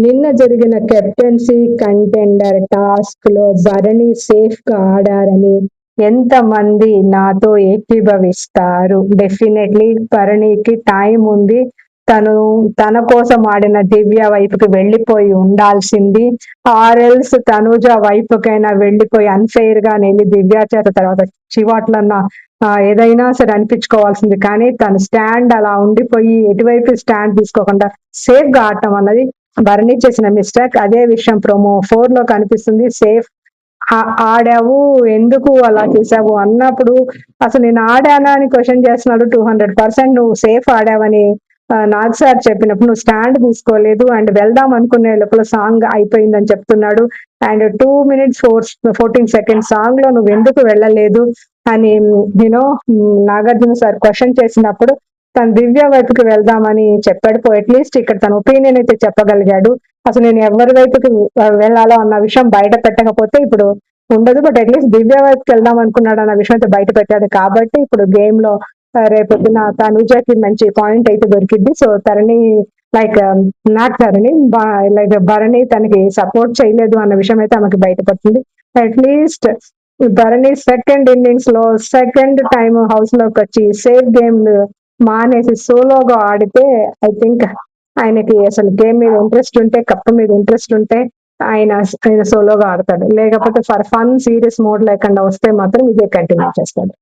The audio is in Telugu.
నిన్న జరిగిన కెప్టెన్సీ కంటెండర్ టాస్క్ లో భరణి సేఫ్ గా ఆడారని ఎంతమంది నాతో ఏకీభవిస్తారు? డెఫినెట్లీ భరణికి టైం ఉంది. తను తన కోసం ఆడిన దివ్య వైపుకి వెళ్ళిపోయి ఉండాల్సింది. ఆర్ఎల్స్ తనుజ వైపుకైనా వెళ్ళిపోయి అన్ఫెయిర్ గా నెల్లి దివ్య చేత తర్వాత చివాట్లన్నా ఏదైనా సరే అనిపించుకోవాల్సింది. కానీ తను స్టాండ్ అలా ఉండిపోయి ఎటువైపు స్టాండ్ తీసుకోకుండా సేఫ్ గా ఆడటం అన్నది భరణి చేసిన మిస్టేక్. అదే విషయం ప్రోమో 4 లో కనిపిస్తుంది. సేఫ్ ఆడావు, ఎందుకు అలా చేసావు అన్నప్పుడు అసలు నేను ఆడానా అని క్వశ్చన్ చేస్తున్నాడు. 200% నువ్వు సేఫ్ ఆడావని నాగ్ సార్ చెప్పినప్పుడు నువ్వు స్టాండ్ తీసుకోలేదు అండ్ వెళ్దాం అనుకునే లోపల సాంగ్ అయిపోయిందని చెప్తున్నాడు. అండ్ 2 minutes 14 seconds సాంగ్ లో నువ్వు ఎందుకు వెళ్ళలేదు అని యూనో నాగార్జున సార్ క్వశ్చన్ చేసినప్పుడు తను దివ్య వైపుకి వెళ్దామని చెప్పాడు. అట్లీస్ట్ ఇక్కడ తన ఒపీనియన్ అయితే చెప్పగలిగాడు. అసలు నేను ఎవరి వైపుకి వెళ్ళాలో అన్న విషయం బయట పెట్టకపోతే ఇప్పుడు ఉండదు. బట్ అట్లీస్ట్ దివ్య వైపుకి వెళ్దాం అనుకున్నాడు అన్న విషయం అయితే బయట పెట్టాడు. కాబట్టి ఇప్పుడు గేమ్ లో రేపొద్దున తనుజకి మంచి పాయింట్ అయితే దొరికింది. So Tharani like not Tharani like Bharani తనకి సపోర్ట్ చేయలేదు అన్న విషయం అయితే ఆమెకి బయటపడుతుంది. అట్లీస్ట్ భరణి సెకండ్ ఇన్నింగ్స్ లో సెకండ్ టైం హౌస్ లోకి వచ్చి సేఫ్ గేమ్ మానేసి సోలోగా ఆడితే ఐ థింక్ ఆయనకి అసలు గేమ్ మీద ఇంట్రెస్ట్ ఉంటే, కప్ మీద ఇంట్రెస్ట్ ఉంటే ఆయన సోలోగా ఆడతాడు. లేకపోతే ఫర్ ఫన్ సీరియస్ మోడ్ లేకుండా వస్తే మాత్రం ఇదే కంటిన్యూ చేస్తాడు.